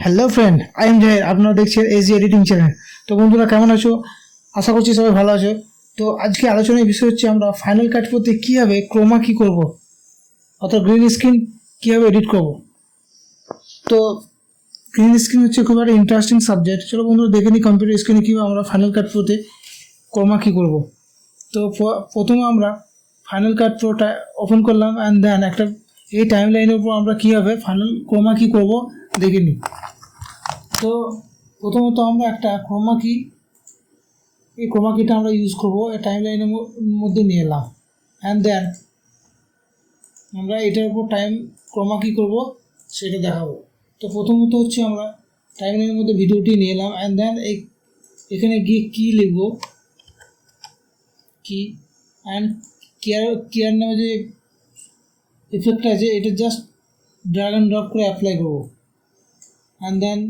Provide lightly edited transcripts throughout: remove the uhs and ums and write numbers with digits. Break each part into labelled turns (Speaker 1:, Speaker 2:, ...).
Speaker 1: Hello friend, I am জাহির। আপনারা দেখছেন AG editing channel. তো বন্ধুরা, কেমন আছো? আশা করছি সবাই ভালো আছো। তো আজকে আলোচনার বিষয় হচ্ছে আমরা ফাইনাল কাট করতে কীভাবে ক্রোমা কী করব, অর্থাৎ গ্রিন স্ক্রিন কীভাবে এডিট করব। তো গ্রিন স্ক্রিন হচ্ছে খুব একটা ইন্টারেস্টিং সাবজেক্ট। চলো বন্ধুরা, দেখে নিই কম্পিউটার স্ক্রিনে কীভাবে আমরা ফাইনাল কাট প্রোতে ক্রোমা কী করব। তো প্রথমে আমরা ফাইনাল কাট প্রোটা ওপেন করলাম অ্যান্ড দেন একটা এই টাইম লাইনের উপর আমরা কীভাবে ফাইনাল ক্রোমা কী করব দেখে নিই। তো প্রথমত আমরা একটা ক্রোমা কি, এই ক্রোমা কিটা আমরা ইউজ করবো এই টাইম লাইনের মধ্যে নিয়ে এলাম অ্যান্ড দেন আমরা এটার উপর ক্রোমা কি করবো সেটা দেখাবো। তো প্রথমত হচ্ছে আমরা টাইম লাইনের মধ্যে ভিডিওটি নিয়ে এলাম অ্যান্ড দেন এখানে গিয়ে কি লিখবো, কি অ্যান্ড কেয়ার নামে যে ইফেক্টটা আছে এটা জাস্ট ড্র্যাগ অ্যান্ড ড্রপ করে অ্যাপ্লাই করবো অ্যান্ড দেন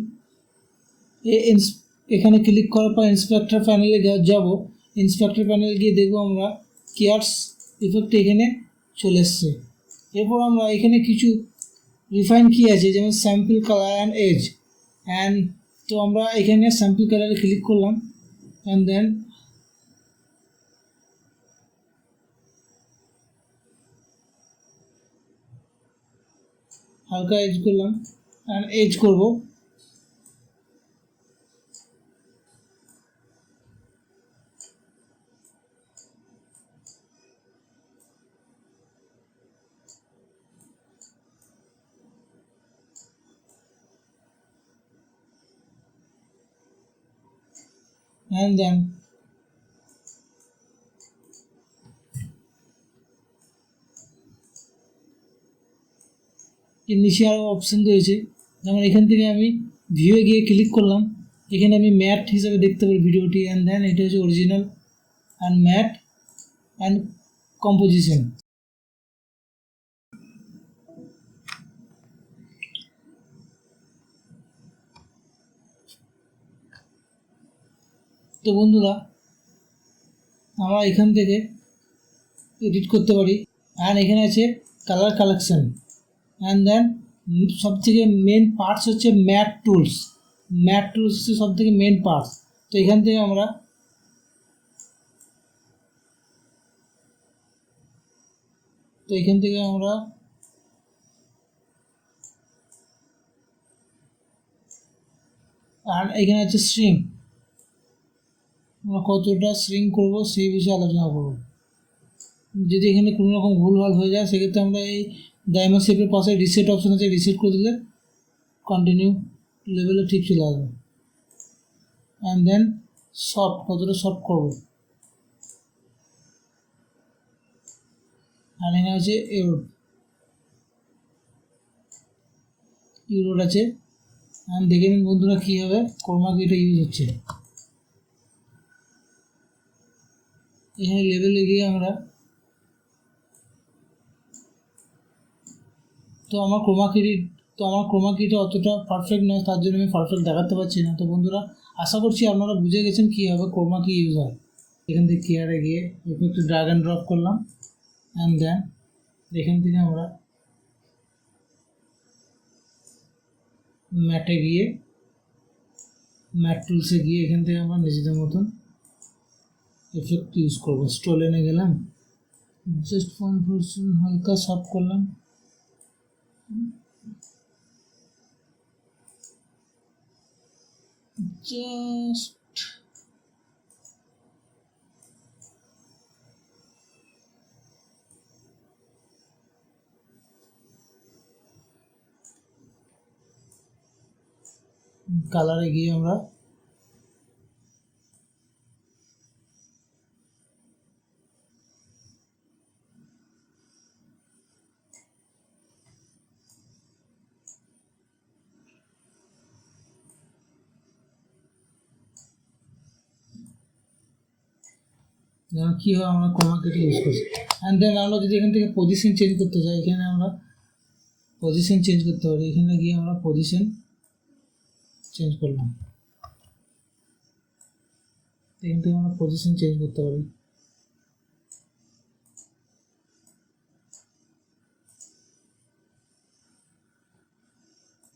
Speaker 1: এখানে ক্লিক করার পর ইন্সপেক্টর প্যানেলে যাব। ইন্সপেক্টর প্যানেলে গিয়ে দেখবো আমরা কেয়ার্স ইফেক্ট এখানে চলে এসছে। এরপর আমরা এখানে কিছু রিফাইন কি আছে, যেমন স্যাম্পল কালার অ্যান্ড এজ তো আমরা এখানে স্যাম্পল কালারে ক্লিক করলাম অ্যান্ড দেন হালকা এজ করলাম অ্যান্ড এজ করবো। and then নিচে আরও অপশান রয়েছে, যেমন এখান থেকে আমি ভিউয়ে গিয়ে ক্লিক করলাম, এখানে আমি ম্যাট হিসাবে দেখতে পারি ভিডিওটি অ্যান্ড দেন এটা হচ্ছে original and matte and composition. তো বন্ধুরা, আমরা এখান থেকে এডিট করতে পারি অ্যান্ড এখানে আছে কালার কালেকশন অ্যান্ড দেন সব থেকে মেন পার্টস হচ্ছে ম্যাট টুলস হচ্ছে সব থেকে মেন পার্টস। তো এখান থেকে আমরা আর এখানে আছে স্ট্রিং, আমরা কতটা স্ট্রিং করব সেই বিষয়ে আলোচনা করব। যদি এখানে কোনো রকম ভুলভাল হয়ে যায় সেক্ষেত্রে আমরা এই ডায়মন্ড শেপের পাশে রিসেট অপশন আছে, রিসেট করে দিলে কন্টিনিউ লেভেলে ঠিক চলে আসবে অ্যান্ড দেন কতটা সফট করব। আর এখানে আছে ইউরোড আছে অ্যান্ড দেখে নিন বন্ধুরা কীভাবে ক্রোমা কি এটা ইউজ হচ্ছে। এখানে লেভেলে গিয়ে আমরা আমার ক্রোমা কিটা অতটা পারফেক্ট নয়, তার জন্য আমি পারফেক্ট দেখাতে পারছি না। তো বন্ধুরা, আশা করছি আপনারা বুঝে গেছেন কীভাবে ক্রোমা কি ইউজ হয়। এখান থেকে কেয়ারে গিয়ে একটু ড্র্যাগ অ্যান্ড ড্রপ করলাম অ্যান্ড দেন এখান থেকে আমরা ম্যাটে গিয়ে ম্যাট টুলসে গিয়ে এখান থেকে আমরা নিজেদের মতন এফেক্ট ইউজ করবো। স্টোলেনে গেলাম, জাস্ট 1% হালকা সফট করলাম, জাস্ট কালারে গিয়ে আমরা যেমন কী হয় আমরা ক্রোমা কিটা ইউজ করছি। অ্যান্ড দেন আমরা যদি এখান থেকে পজিশন চেঞ্জ করতে চাই, এখানে আমরা পজিশন চেঞ্জ করতে পারি। এখানে গিয়ে আমরা পজিশন চেঞ্জ করলাম, এখান থেকে আমরা পজিশন চেঞ্জ করতে পারি।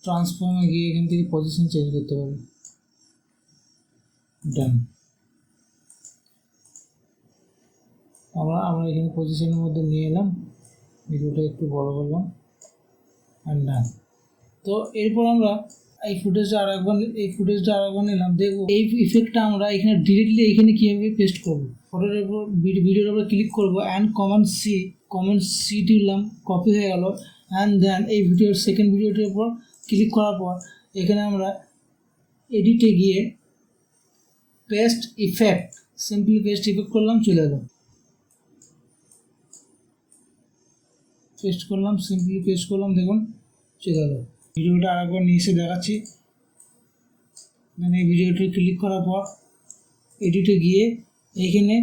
Speaker 1: ট্রান্সফর্মে গিয়ে এখান থেকে পজিশন চেঞ্জ করতে পারি। ডান। আমরা এখানে পজিশনের মধ্যে নিয়ে এলাম, ভিডিওটা একটু বড় করলাম অ্যান্ড ডান। তো এরপর আমরা এই ফুটেজটা আর একবার নিলাম, দেখবো এই ইফেক্টটা আমরা এখানে ডিরেক্টলি এখানে কীভাবে পেস্ট করবো। ফটোর উপর ভিডিওর উপর ক্লিক করবো অ্যান্ড কমেন্ট সি দিলাম, কপি হয়ে গেল। অ্যান্ড দেন এই সেকেন্ড ভিডিওটির উপর ক্লিক করার পর এখানে আমরা এডিটে গিয়ে paste effect, simply paste effect করলাম, চলে এলো। সিম্পলি পেস্ট করলাম, দেখুন চলে এলো। ভিডিওটা আরেকবার নিয়ে এসে দেখাচ্ছি। মানে এই ভিডিওটি ক্লিক করার পর এডিটে গিয়ে এইখানে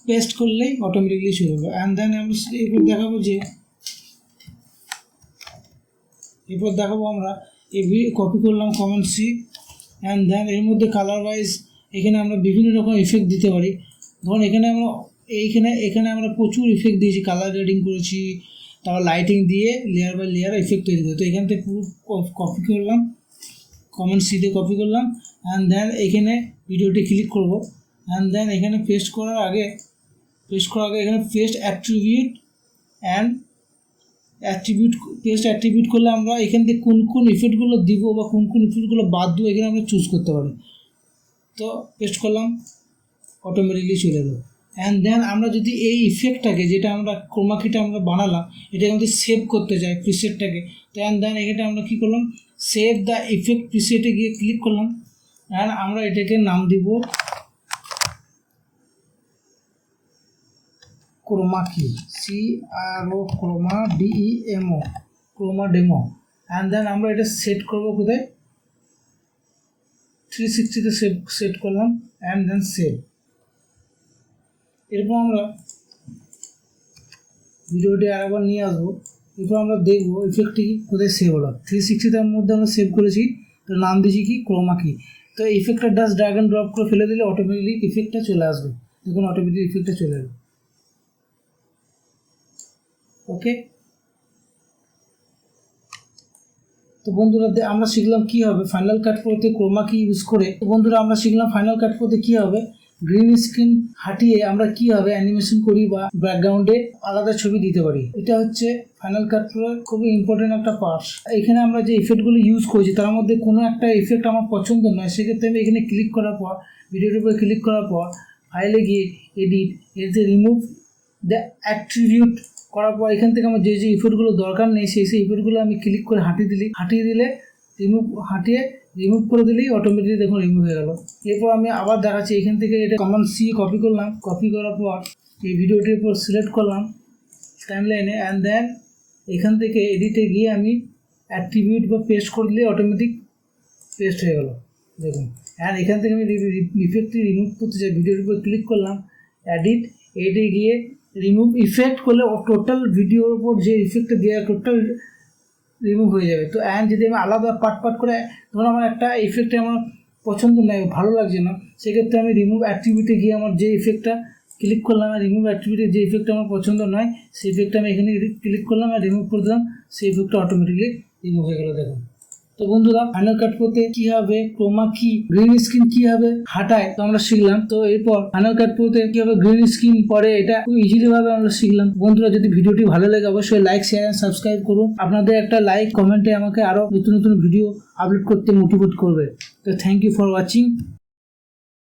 Speaker 1: পেস্ট করলেই অটোমেটিকলি চলে যাবে। অ্যান্ড দেন আমরা এরপর দেখাবো আমরা এই কপি করলাম কমেন্ট সি। অ্যান্ড দেন এর মধ্যে কালার ওয়াইজ এখানে আমরা বিভিন্ন রকম ইফেক্ট দিতে পারি। ধরুন এখানে আমরা প্রচুর ইফেক্ট দিয়েছি, কালার গ্রেডিং করেছি, তারপর লাইটিং দিয়ে লেয়ার বাই লেয়ার ইফেক্ট তৈরি করে। তো এখান থেকে পুরো কপি করলাম, কমেন্ট সিতে কপি করলাম। অ্যান্ড দেন এখানে ভিডিওটি ক্লিক করব। অ্যান্ড দেন এখানে পেস্ট করার আগে এখানে পেস্ট অ্যাট্রিবিউট করলে আমরা এখান থেকে কোন ইফেক্টগুলো দিব বা কোন ইফেক্টগুলো বাদ দেবো এখানে আমরা চুজ করতে পারি। তো পেস্ট করলাম, অটোমেটিকলি চলে এলো। অ্যান্ড দেন আমরা যদি এই ইফেক্টটাকে, যেটা আমরা ক্রোমা কিটা আমরা বানালাম, এটাকে আমাদের সেভ করতে চাই প্রিসেটটাকে। তো অ্যান্ড দেন এখানে আমরা কী করলাম, সেভ দ্য ইফেক্ট প্রিসেটে গিয়ে ক্লিক করলাম। অ্যান্ড আমরা এটাকে নাম দিব ক্রোমা কি, chroma DEMO, chroma demo. And then আমরা এটা সেট করবো কোথায়, 360-তে সেট করলাম। And then save. এরপর আমরা ভিডিওটি আরেকবার নিয়ে আসবো। এরপর আমরা দেখবো ইফেক্টটি কোথায় সেভ হলো। 360-টার মধ্যে আমরা সেভ করেছি, তো নাম দিয়েছি কি, ক্রোমা কি। তো ইফেক্টটা জাস্ট ড্র্যাগ অ্যান্ড ড্রপ করে ফেলে দিলে অটোমেটিকলি ইফেক্টটা চলে আসবে। দেখুন অটোমেটিক ইফেক্টটা চলে এলো। ওকে, তো বন্ধুরা আমরা শিখলাম কী হবে ফাইনাল কাট প্রোতে ক্রোমা কি ইউজ করে। তো বন্ধুরা আমরা শিখলাম ফাইনাল কাট প্রোতে কী হবে গ্রিন স্ক্রিন হাটিয়ে আমরা কীভাবে অ্যানিমেশন করি বা ব্যাকগ্রাউন্ডে আলাদা ছবি দিতে পারি। এটা হচ্ছে ফাইনাল কাট প্রোর খুবই ইম্পর্টেন্ট একটা পার্ট। এখানে আমরা যে ইফেক্টগুলো ইউজ করছি তার মধ্যে কোনো একটা ইফেক্ট আমার পছন্দ নয়, সেক্ষেত্রে আমি এখানে ক্লিক করার পর, ভিডিওর উপরে ক্লিক করার পর ফাইলে গিয়ে এডিট, এতে রিমুভ দ্য অ্যাট্রিবিউট করার পর এখান থেকে আমার যে ইফেক্টগুলো দরকার নেই সেই ইফেক্টগুলো আমি ক্লিক করে হাঁটিয়ে দিলে রিমুভ করে দিলেই অটোমেটিকলি দেখুন রিমুভ হয়ে গেল। এরপর আমি আবার দেখাচ্ছি, এখান থেকে এটা কমান্ড সি কপি করলাম, কপি করার পর এই ভিডিওটির উপর সিলেক্ট করলাম টাইমলাইনে। অ্যান্ড দেন এখান থেকে এডিটে গিয়ে আমি অ্যাট্রিবিউট বা পেস্ট করে দিলে অটোমেটিক পেস্ট হয়ে গেল দেখুন। অ্যান্ড এখান থেকে আমি ইফেক্টটি রিমুভ করতে চাই, ভিডিওর উপর ক্লিক করলাম, এডিটে গিয়ে রিমুভ ইফেক্ট করলে টোটাল ভিডিওর উপর যে ইফেক্টটা দেওয়া টোটাল রিমুভ হয়ে যাবে। তো অ্যান্ড যদি আমি আলাদা পার্ট করে, ধরুন আমার একটা ইফেক্টে আমার পছন্দ নয়, ভালো লাগছে না, সেক্ষেত্রে আমি রিমুভ অ্যাট্রিবিউটে গিয়ে আমার যে ইফেক্টটা ক্লিক করলাম আর রিমুভ অ্যাট্রিবিউটে যে ইফেক্টটা আমার পছন্দ নয় সেই ইফেক্টটা আমি এখানে ক্লিক করলাম আর রিমুভ করে দিলাম, সেই ইফেক্টটা অটোমেটিকলি রিমুভ হয়ে গেল দেখুন। তো বন্ধুরা ফাইনাল কাট প্রোতে কীভাবে ক্রোমা কি গ্রিন স্ক্রিন কীভাবে হাঁটায় তো আমরা শিখলাম। তো এরপর ফাইনাল কাট প্রোতে কীভাবে গ্রিন স্ক্রিন পরে এটা খুব ইজিলি ভাবে আমরা শিখলাম। বন্ধুরা যদি ভিডিওটি ভালো লাগে অবশ্যই লাইক, শেয়ার এন্ড সাবস্ক্রাইব করুন। আপনাদের একটা লাইক কমেন্টে আমাকে আরও নতুন ভিডিও আপলোড করতে মোটিভেট করবে। তো থ্যাংক ইউ ফর ওয়াচিং।